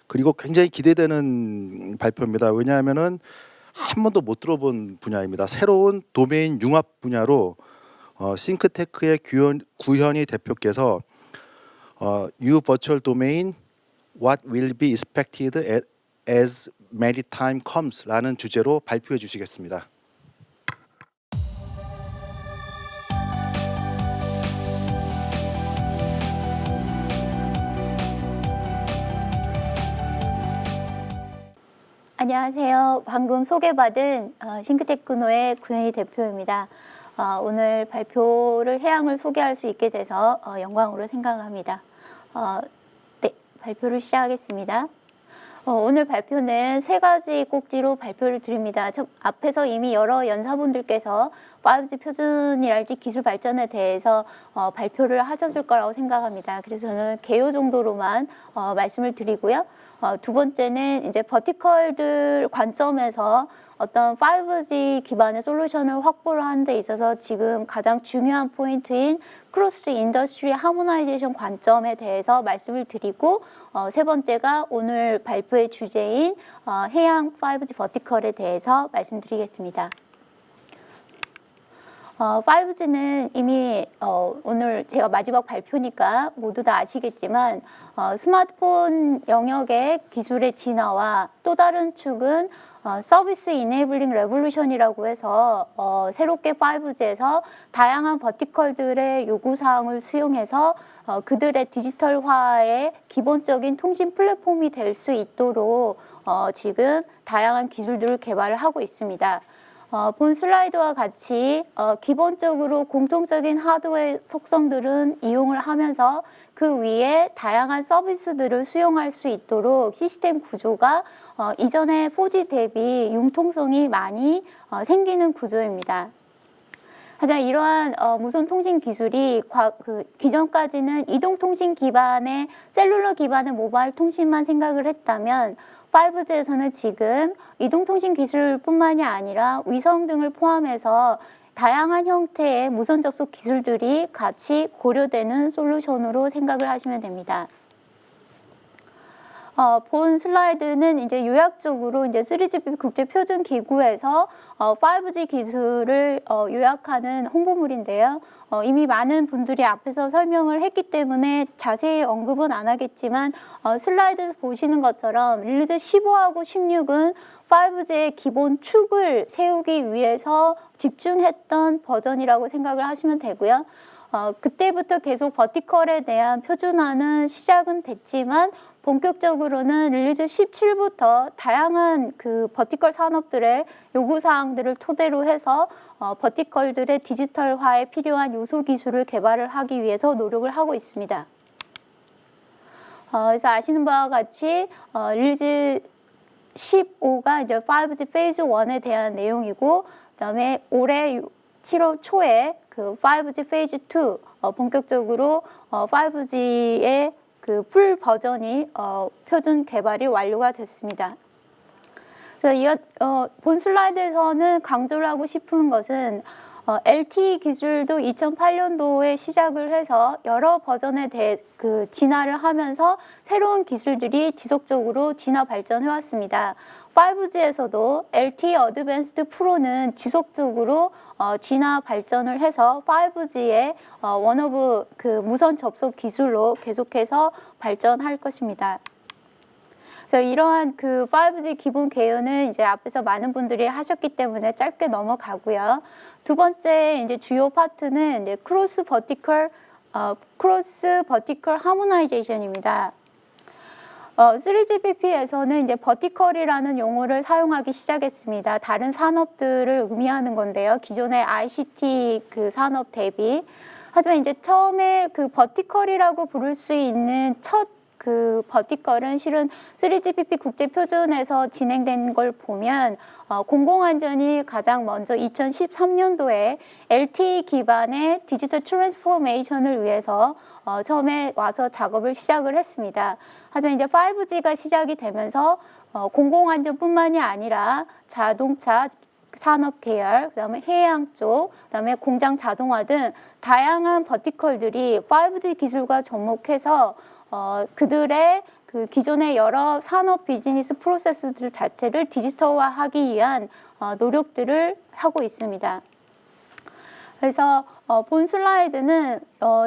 그리고 굉장히 기대되는 발표입니다. 왜냐하면은 한 번도 못 들어본 분야입니다. 새로운 도메인 융합 분야로 싱크테크의 구현이 대표께서 New Virtual Domain What Will Be Expected as Maritime Comes라는 주제로 발표해 주시겠습니다. 안녕하세요. 방금 소개받은 싱크테크노의 구현희 대표입니다. 오늘 발표를 해양을 소개할 수 있게 돼서 영광으로 생각합니다. 네, 발표를 시작하겠습니다. 오늘 발표는 세 가지 꼭지로 발표를 드립니다. 앞에서 이미 여러 연사분들께서 5G 표준이랄지 기술 발전에 대해서 발표를 하셨을 거라고 생각합니다. 그래서 저는 개요 정도로만 말씀을 드리고요. 두 번째는 이제 버티컬들 관점에서 어떤 5G 기반의 솔루션을 확보를 하는 데 있어서 지금 가장 중요한 포인트인 크로스 인더스트리 하모나이제이션 관점에 대해서 말씀을 드리고 세 번째가 오늘 발표의 주제인 해양 5G 버티컬에 대해서 말씀드리겠습니다. 5G는 이미 오늘 제가 마지막 발표니까 모두 다 아시겠지만 스마트폰 영역의 기술의 진화와 또 다른 축은 서비스 이네이블링 레볼루션이라고 해서 새롭게 5G에서 다양한 버티컬들의 요구사항을 수용해서 그들의 디지털화의 기본적인 통신 플랫폼이 될 수 있도록 지금 다양한 기술들을 개발을 하고 있습니다. 본 슬라이드와 같이 기본적으로 공통적인 하드웨어 속성들은 이용을 하면서 그 위에 다양한 서비스들을 수용할 수 있도록 시스템 구조가 이전의 4G 대비 융통성이 많이 생기는 구조입니다. 하지만 이러한 무선 통신 기술이 기존까지는 이동통신 기반의 셀룰러 기반의 모바일 통신만 생각을 했다면 5G에서는 지금 이동통신 기술뿐만이 아니라 위성 등을 포함해서 다양한 형태의 무선 접속 기술들이 같이 고려되는 솔루션으로 생각을 하시면 됩니다. 본 슬라이드는 이제 요약적으로 이제 3GPP 국제표준기구에서 5G 기술을 요약하는 홍보물인데요. 이미 많은 분들이 앞에서 설명을 했기 때문에 자세히 언급은 안 하겠지만 슬라이드 보시는 것처럼 릴리즈 15하고 16은 5G의 기본 축을 세우기 위해서 집중했던 버전이라고 생각을 하시면 되고요. 그때부터 계속 버티컬에 대한 표준화는 시작은 됐지만 본격적으로는 릴리즈 17부터 다양한 그 버티컬 산업들의 요구사항들을 토대로 해서 버티컬들의 디지털화에 필요한 요소 기술을 개발을 하기 위해서 노력을 하고 있습니다. 그래서 아시는 바와 같이 릴리즈 15가 이제 5G 페이즈 1에 대한 내용이고, 그다음에 올해 7월 초에 그 5G 페이즈 2 본격적으로 5G의 그 풀 버전이 표준 개발이 완료가 됐습니다. 그래서 본 슬라이드에서는 강조를 하고 싶은 것은 LTE 기술도 2008년도에 시작을 해서 여러 버전에 대해 그 진화를 하면서 새로운 기술들이 지속적으로 진화 발전해 왔습니다. 5G에서도 LTE 어드밴스드 프로는 지속적으로 진화 발전을 해서 5G의 원 오브 그 무선 접속 기술로 계속해서 발전할 것입니다. 그래서 이러한 그 5G 기본 개요는 이제 앞에서 많은 분들이 하셨기 때문에 짧게 넘어가고요. 두 번째 이제 주요 파트는 이제 크로스 버티컬 하모나이제이션입니다. 3GPP에서는 이제 버티컬이라는 용어를 사용하기 시작했습니다. 다른 산업들을 의미하는 건데요. 기존의 ICT 그 산업 대비. 하지만 이제 처음에 그 버티컬이라고 부를 수 있는 첫 그 버티컬은 실은 3GPP 국제표준에서 진행된 걸 보면 공공안전이 가장 먼저 2013년도에 LTE 기반의 디지털 트랜스포메이션을 위해서 처음에 와서 작업을 시작을 했습니다. 하지만 이제 5G가 시작이 되면서 공공안전뿐만이 아니라 자동차 산업 계열, 그다음에 해양 쪽, 그다음에 공장 자동화 등 다양한 버티컬들이 5G 기술과 접목해서 그들의 그 그 기존의 여러 산업 비즈니스 프로세스들 자체를 디지털화하기 위한 노력들을 하고 있습니다. 그래서 본 슬라이드는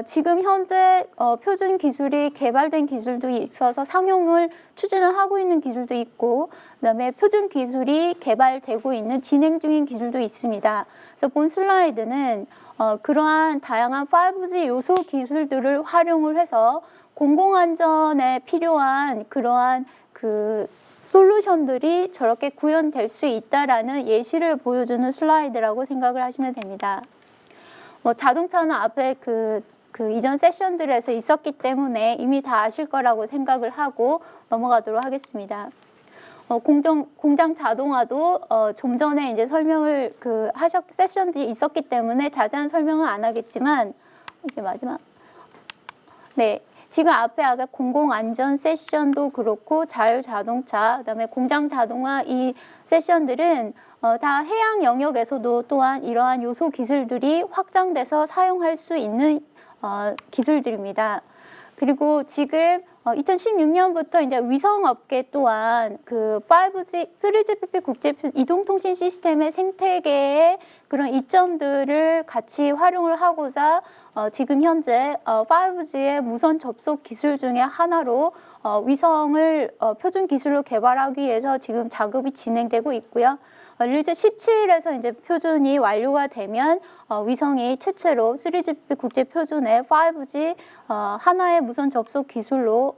지금 현재 표준 기술이 개발된 기술도 있어서 상용을 추진을 하고 있는 기술도 있고, 그다음에 표준 기술이 개발되고 있는 진행 중인 기술도 있습니다. 그래서 본 슬라이드는 그러한 다양한 5G 요소 기술들을 활용을 해서 공공안전에 필요한 그러한 그 솔루션들이 저렇게 구현될 수 있다라는 예시를 보여주는 슬라이드라고 생각을 하시면 됩니다. 자동차는 앞에 그 이전 세션들에서 있었기 때문에 이미 다 아실 거라고 생각을 하고 넘어가도록 하겠습니다. 공장 자동화도 좀 전에 이제 설명을 세션들이 있었기 때문에 자세한 설명은 안 하겠지만, 이게 마지막. 네. 지금 앞에 아까 공공안전 세션도 그렇고 자율자동차, 그다음에 공장 자동화 이 세션들은 다 해양 영역에서도 또한 이러한 요소 기술들이 확장돼서 사용할 수 있는 기술들입니다. 그리고 지금 2016년부터 이제 위성업계 또한 그 5G, 3GPP 국제 이동통신 시스템의 생태계의 그런 이점들을 같이 활용을 하고자 지금 현재 5G의 무선 접속 기술 중에 하나로 위성을 표준 기술로 개발하기 위해서 지금 작업이 진행되고 있고요. 릴즈 17에서 이제 표준이 완료가 되면 위성이 최초로 3GPP 국제 표준의 5G 하나의 무선 접속 기술로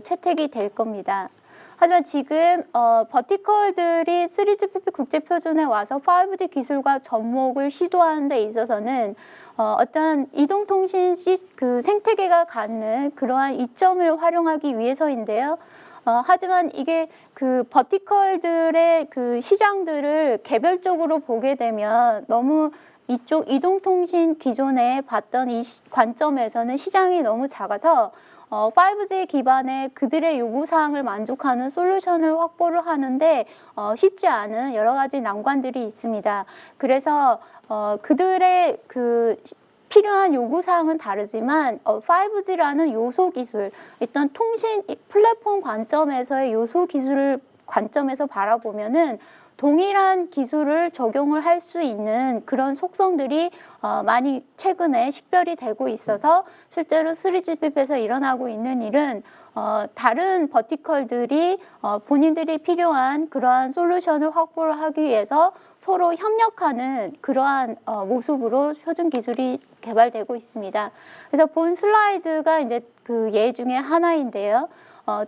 채택이 될 겁니다. 하지만 지금 버티컬들이 3GPP 국제 표준에 와서 5G 기술과 접목을 시도하는 데 있어서는 어떤 이동통신 그 생태계가 갖는 그러한 이점을 활용하기 위해서인데요. 하지만 이게 그 버티컬들의 그 시장들을 개별적으로 보게 되면 너무 이쪽 이동통신 기존에 봤던 이 관점에서는 시장이 너무 작아서 5G 기반의 그들의 요구사항을 만족하는 솔루션을 확보를 하는데 쉽지 않은 여러 가지 난관들이 있습니다. 그래서 그들의 필요한 요구사항은 다르지만 5G라는 요소 기술, 일단 통신 플랫폼 관점에서의 요소 기술 관점에서 바라보면은 동일한 기술을 적용을 할 수 있는 그런 속성들이 많이 최근에 식별이 되고 있어서 실제로 3GPP에서 일어나고 있는 일은 다른 버티컬들이 본인들이 필요한 그러한 솔루션을 확보를 하기 위해서 서로 협력하는 그러한 모습으로 표준 기술이 개발되고 있습니다. 그래서 본 슬라이드가 이제 그 예 중에 하나인데요.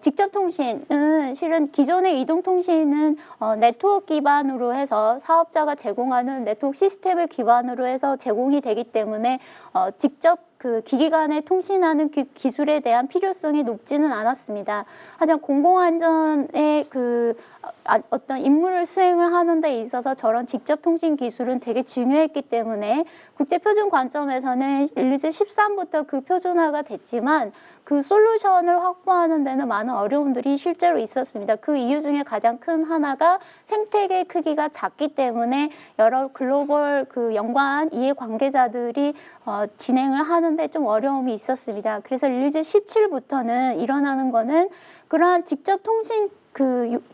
직접 통신은 실은 기존의 이동 통신은 네트워크 기반으로 해서 사업자가 제공하는 네트워크 시스템을 기반으로 해서 제공이 되기 때문에 직접 그 기기 간에 통신하는 그 기술에 대한 필요성이 높지는 않았습니다. 하지만 공공안전의 어떤 임무를 수행을 하는 데 있어서 저런 직접 통신 기술은 되게 중요했기 때문에 국제표준 관점에서는 릴리즈 13부터 그 표준화가 됐지만 그 솔루션을 확보하는 데는 많은 어려움들이 실제로 있었습니다. 그 이유 중에 가장 큰 하나가 생태계 크기가 작기 때문에 여러 글로벌 그 연관 이해관계자들이 진행을 하는데 좀 어려움이 있었습니다. 그래서 릴리즈 17부터는 일어나는 거는 그러한 직접 통신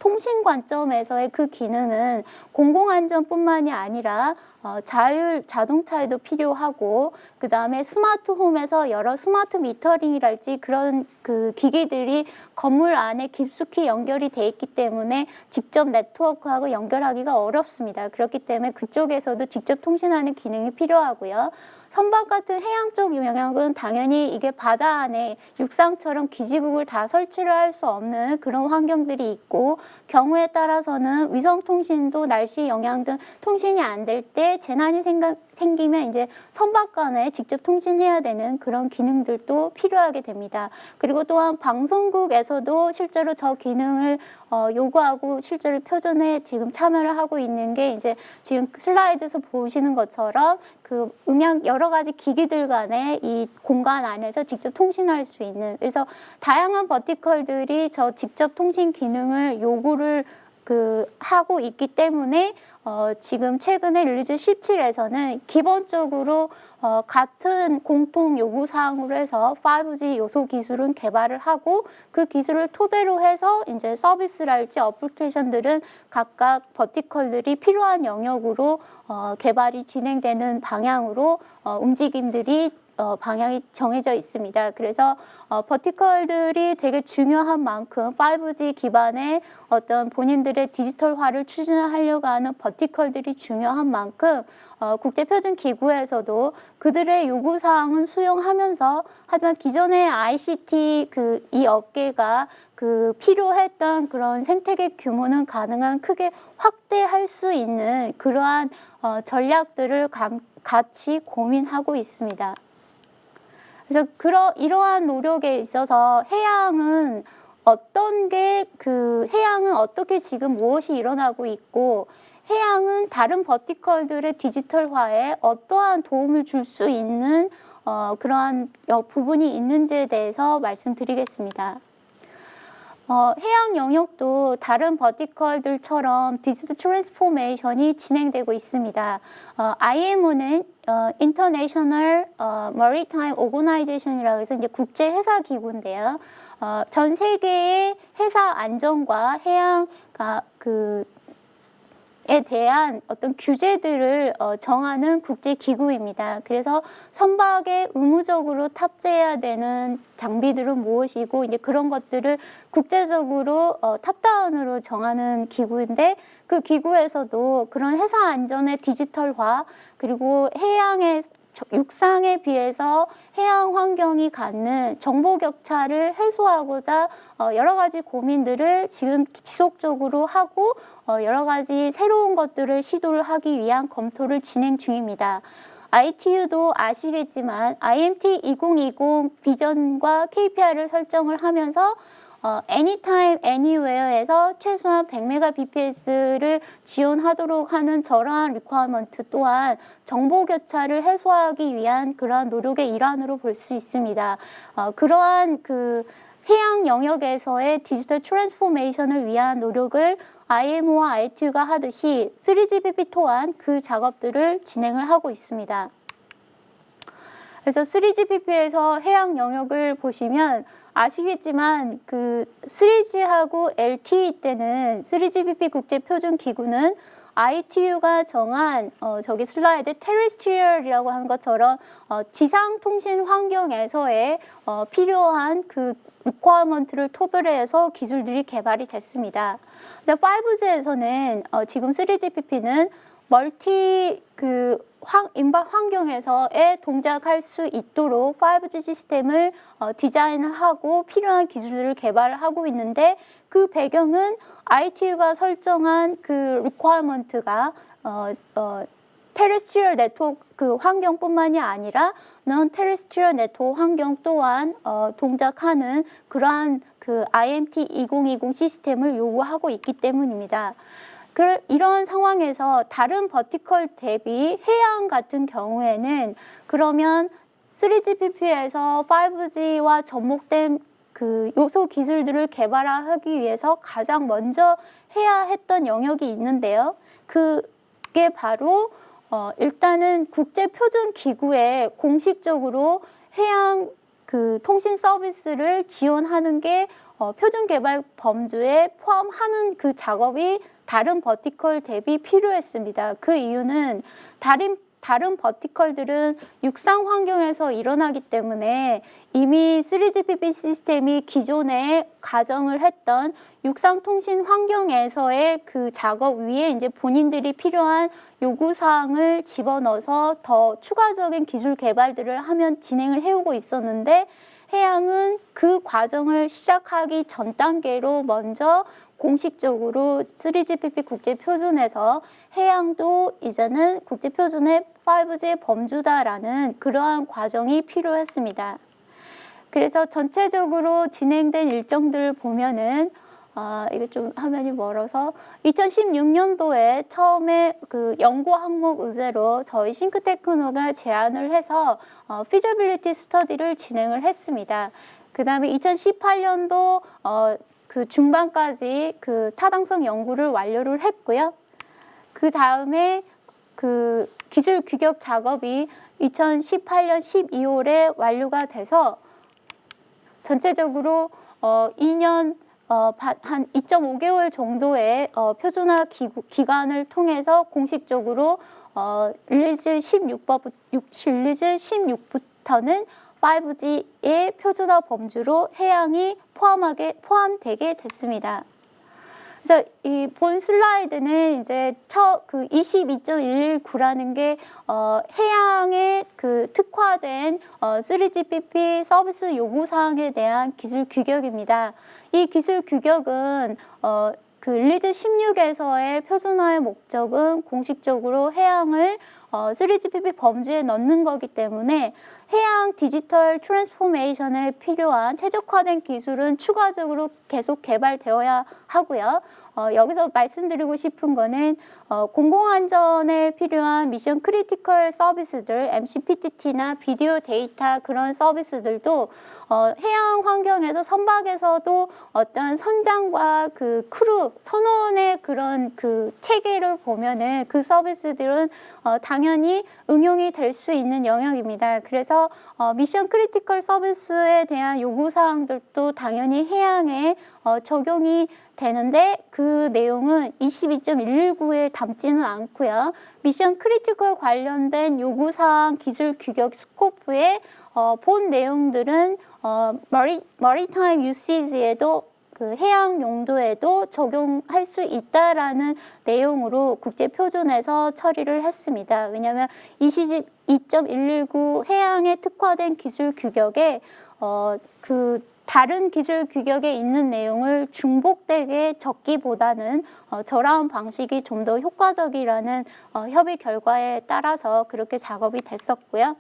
통신 관점에서의 그 기능은 공공안전뿐만이 아니라 자율 자동차에도 필요하고 그 다음에 스마트홈에서 여러 스마트 미터링이랄지 그런 그 기기들이 건물 안에 깊숙이 연결이 돼 있기 때문에 직접 네트워크하고 연결하기가 어렵습니다. 그렇기 때문에 그쪽에서도 직접 통신하는 기능이 필요하고요. 선박 같은 해양 쪽 영역은 당연히 이게 바다 안에 육상처럼 기지국을 다 설치를 할 수 없는 그런 환경들이 있고 경우에 따라서는 위성 통신도 날씨 영향 등 통신이 안 될 때 재난이 생기면 이제 선박 간에 직접 통신해야 되는 그런 기능들도 필요하게 됩니다. 그리고 또한 방송국에서도 실제로 저 기능을 요구하고 실제로 표준에 지금 참여를 하고 있는 게 이제 지금 슬라이드에서 보시는 것처럼 그 음향 여러 가지 기기들 간의 이 공간 안에서 직접 통신할 수 있는, 그래서 다양한 버티컬들이 저 직접 통신 기능을 요구를 하고 있기 때문에 지금 최근에 릴리즈 17에서는 기본적으로 같은 공통 요구 사항으로 해서 5G 요소 기술은 개발을 하고 그 기술을 토대로 해서 이제 서비스랄지 어플리케이션들은 각각 버티컬들이 필요한 영역으로 개발이 진행되는 방향으로 움직임들이 방향이 정해져 있습니다. 그래서 버티컬들이 되게 중요한 만큼 5G 기반의 어떤 본인들의 디지털화를 추진하려고 하는 버티컬들이 중요한 만큼 국제표준기구에서도 그들의 요구사항은 수용하면서 하지만 기존의 ICT 이 업계가 필요했던 그런 생태계 규모는 가능한 크게 확대할 수 있는 그러한 전략들을 같이 고민하고 있습니다. 그래서 이러한 노력에 있어서 해양은 해양은 어떻게 지금 무엇이 일어나고 있고 해양은 다른 버티컬들의 디지털화에 어떠한 도움을 줄 수 있는 그러한 부분이 있는지에 대해서 말씀드리겠습니다. 해양 영역도 다른 버티컬들처럼 디지털 트랜스포메이션이 진행되고 있습니다. IMO는 International Maritime Organization이라고 해서 이제 국제 회사 기구인데요. 전 세계의 해사 안전과 해양 에 대한 어떤 규제들을 정하는 국제 기구입니다. 그래서 선박에 의무적으로 탑재해야 되는 장비들은 무엇이고 이제 그런 것들을 국제적으로 탑다운으로 정하는 기구인데 그 기구에서도 그런 해사 안전의 디지털화 그리고 해양의 육상에 비해서 해양 환경이 갖는 정보 격차를 해소하고자 여러 가지 고민들을 지금 지속적으로 하고 여러 가지 새로운 것들을 시도를 하기 위한 검토를 진행 중입니다. ITU도 아시겠지만 IMT 2020 비전과 KPI를 설정을 하면서 Anytime, Anywhere에서 최소한 100Mbps를 지원하도록 하는 저러한 리퀘어먼트 또한 정보 격차를 해소하기 위한 그러한 노력의 일환으로 볼 수 있습니다. 그러한 해양 영역에서의 디지털 트랜스포메이션을 위한 노력을 IMO와 ITU가 하듯이 3GPP 또한 그 작업들을 진행을 하고 있습니다. 그래서 3GPP에서 해양 영역을 보시면 아시겠지만 3G하고 LTE 때는 3GPP 국제표준기구는 ITU가 정한 저기 슬라이드 테레스트리얼이라고 하는 것처럼 지상 통신 환경에서의 필요한 리퀘어먼트를 토대로 해서 기술들이 개발이 됐습니다. 근데 5G에서는 지금 3GPP는 멀티 인발 환경에서의 동작할 수 있도록 5G 시스템을 디자인하고 필요한 기술을 개발을 하고 있는데 그 배경은 ITU가 설정한 리퀘어먼트가 테레스트리얼 네트워크 환경뿐만이 아니라 non 테레스트리얼 네트워크 환경 또한 동작하는 그러한 IMT 2020 시스템을 요구하고 있기 때문입니다. 이런 상황에서 다른 버티컬 대비 해양 같은 경우에는 그러면 3GPP에서 5G와 접목된 요소 기술들을 개발하기 위해서 가장 먼저 해야 했던 영역이 있는데요. 그게 바로 일단은 국제표준기구에 공식적으로 해양 통신 서비스를 지원하는 게 표준 개발 범주에 포함하는 그 작업이 다른 버티컬 대비 필요했습니다. 그 이유는 다른 버티컬들은 육상 환경에서 일어나기 때문에 이미 3GPP 시스템이 기존에 가정을 했던 육상 통신 환경에서의 그 작업 위에 이제 본인들이 필요한 요구사항을 집어넣어서 더 추가적인 기술 개발들을 하면 진행을 해오고 있었는데 해양은 그 과정을 시작하기 전 단계로 먼저 공식적으로 3GPP 국제표준에서 해양도 이제는 국제표준의 5G의 범주다라는 그러한 과정이 필요했습니다. 그래서 전체적으로 진행된 일정들을 보면은 이게 좀 화면이 멀어서 2016년도에 처음에 연구 항목 의제로 저희 싱크테크노가 제안을 해서 피저빌리티 스터디를 진행을 했습니다. 그 다음에 2018년도 중반까지 타당성 연구를 완료를 했고요. 그 다음에 기술 규격 작업이 2018년 12월에 완료가 돼서 전체적으로 2년 한 2.5개월 정도의 표준화 기간을 통해서 공식적으로 릴리즈 16부터는 5G의 표준화 범주로 해양이 포함되게 됐습니다. 그래서 이 본 슬라이드는 이제 그 22.119라는 게 해양에 그 특화된 3GPP 서비스 요구 사항에 대한 기술 규격입니다. 이 기술 규격은 그 릴리즈 16에서의 표준화의 목적은 공식적으로 해양을 3GPP 범주에 넣는 거기 때문에 해양 디지털 트랜스포메이션에 필요한 최적화된 기술은 추가적으로 계속 개발되어야 하고요. 여기서 말씀드리고 싶은 거는 공공안전에 필요한 미션 크리티컬 서비스들, MCPTT나 비디오 데이터 그런 서비스들도 해양 환경에서 선박에서도 어떤 선장과 그 크루 선원의 그런 그 체계를 보면은 그 서비스들은 당연히 응용이 될 수 있는 영역입니다. 그래서 미션 크리티컬 서비스에 대한 요구 사항들도 당연히 해양에 적용이 되는데 그 내용은 22.119에 담지는 않고요. 미션 크리티컬 관련된 요구사항 기술 규격 스코프의 본 내용들은 머리타임 유시지에도 그 해양 용도에도 적용할 수 있다라는 내용으로 국제표준에서 처리를 했습니다. 왜냐하면 22.119 해양에 특화된 기술 규격에 그 다른 기술 규격에 있는 내용을 중복되게 적기보다는 저라운 방식이 좀 더 효과적이라는 협의 결과에 따라서 그렇게 작업이 됐었고요.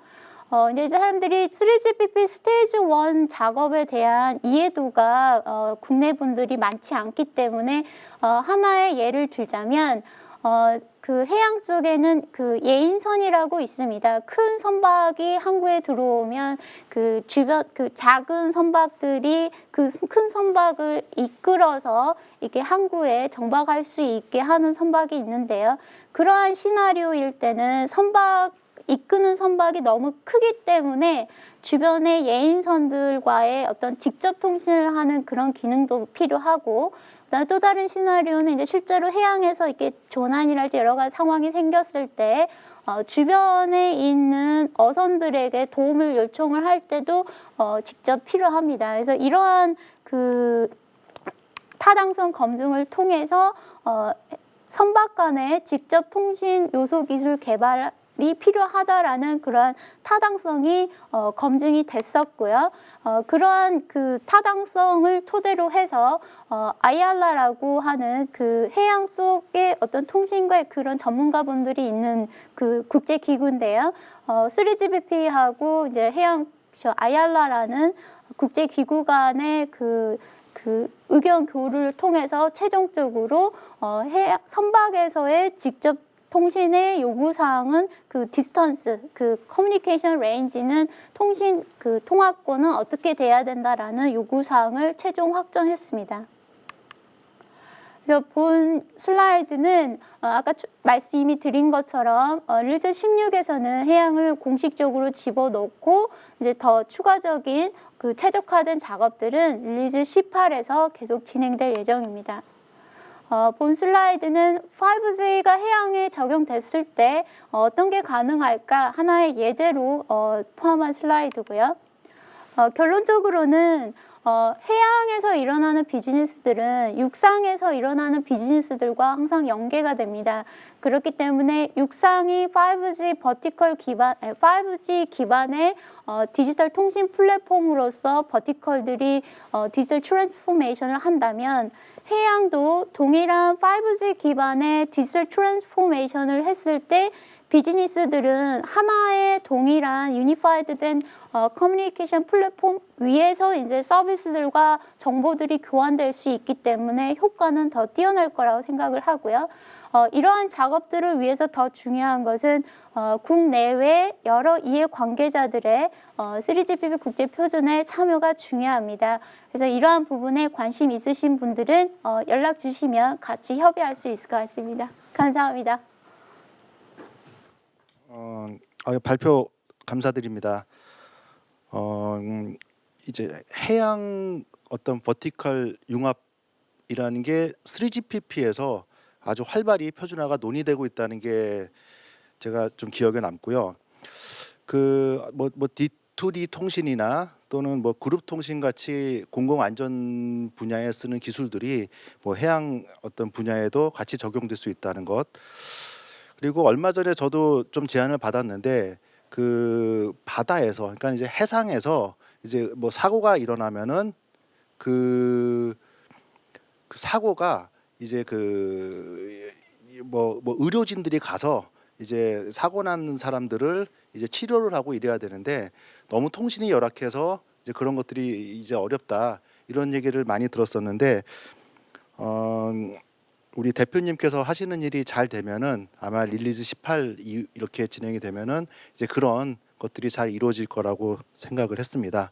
이제 사람들이 3GPP 스테이지 1 작업에 대한 이해도가 국내 분들이 많지 않기 때문에 하나의 예를 들자면 그 해양 쪽에는 그 예인선이라고 있습니다. 큰 선박이 항구에 들어오면 그 주변 그 작은 선박들이 그 큰 선박을 이끌어서 이렇게 항구에 정박할 수 있게 하는 선박이 있는데요. 그러한 시나리오일 때는 이끄는 선박이 너무 크기 때문에 주변의 예인선들과의 어떤 직접 통신을 하는 그런 기능도 필요하고, 그다음에 또 다른 시나리오는 이제 실제로 해양에서 이렇게 조난이랄지 여러 가지 상황이 생겼을 때 주변에 있는 어선들에게 도움을 요청을 할 때도 직접 필요합니다. 그래서 이러한 그 타당성 검증을 통해서 선박 간의 직접 통신 요소 기술 개발이 필요하다라는 그러한 타당성이 검증이 됐었고요. 그러한 그 타당성을 토대로 해서 IAR라고 하는 그 해양 속의 어떤 통신과의 그런 전문가분들이 있는 그 국제 기구인데요. 3GPP하고 이제 IAR라는 국제 기구 간의 그 의견 교류를 통해서 최종적으로 선박에서의 직접 통신의 요구사항은 그 디스턴스, 그 커뮤니케이션 레인지는 통신 그 통화권은 어떻게 돼야 된다라는 요구사항을 최종 확정했습니다. 그래서 본 슬라이드는 아까 이미 드린 것처럼 릴리즈 16에서는 해양을 공식적으로 집어넣고 이제 더 추가적인 그 최적화된 작업들은 릴리즈 18에서 계속 진행될 예정입니다. 본 슬라이드는 5G가 해양에 적용됐을 때 어떤 게 가능할까 하나의 예제로 포함한 슬라이드고요. 결론적으로는 해양에서 일어나는 비즈니스들은 육상에서 일어나는 비즈니스들과 항상 연계가 됩니다. 그렇기 때문에 육상이 5G 기반의 디지털 통신 플랫폼으로서 버티컬들이 디지털 트랜스포메이션을 한다면 해양도 동일한 5G 기반의 디지털 트랜스포메이션을 했을 때 비즈니스들은 하나의 동일한 유니파이드된 커뮤니케이션 플랫폼 위에서 이제 서비스들과 정보들이 교환될 수 있기 때문에 효과는 더 뛰어날 거라고 생각을 하고요. 이러한 작업들을 위해서 더 중요한 것은 국내외 여러 이해 관계자들의 3GPP 국제표준에 참여가 중요합니다. 그래서 이러한 부분에 관심 있으신 분들은 연락 주시면 같이 협의할 수 있을 것 같습니다. 감사합니다. 발표 감사드립니다. 이제 해양 어떤 버티컬 융합이라는 게 3GPP에서 아주 활발히 표준화가 논의되고 있다는 게 제가 좀 기억에 남고요. 뭐 D2D 통신이나 또는 뭐 그룹 통신 같이 공공 안전 분야에 쓰는 기술들이 뭐 해양 어떤 분야에도 같이 적용될 수 있다는 것. 그리고 얼마 전에 저도 좀 제안을 받았는데 그 바다에서 그러니까 이제 해상에서 이제 뭐 사고가 일어나면은 그 사고가 이제 뭐 의료진들이 가서 이제 사고 난 사람들을 이제 치료를 하고 이래야 되는데 너무 통신이 열악해서 이제 그런 것들이 이제 어렵다 이런 얘기를 많이 들었었는데 우리 대표님께서 하시는 일이 잘 되면은 아마 릴리즈 18 이렇게 진행이 되면은 이제 그런 것들이 잘 이루어질 거라고 생각을 했습니다.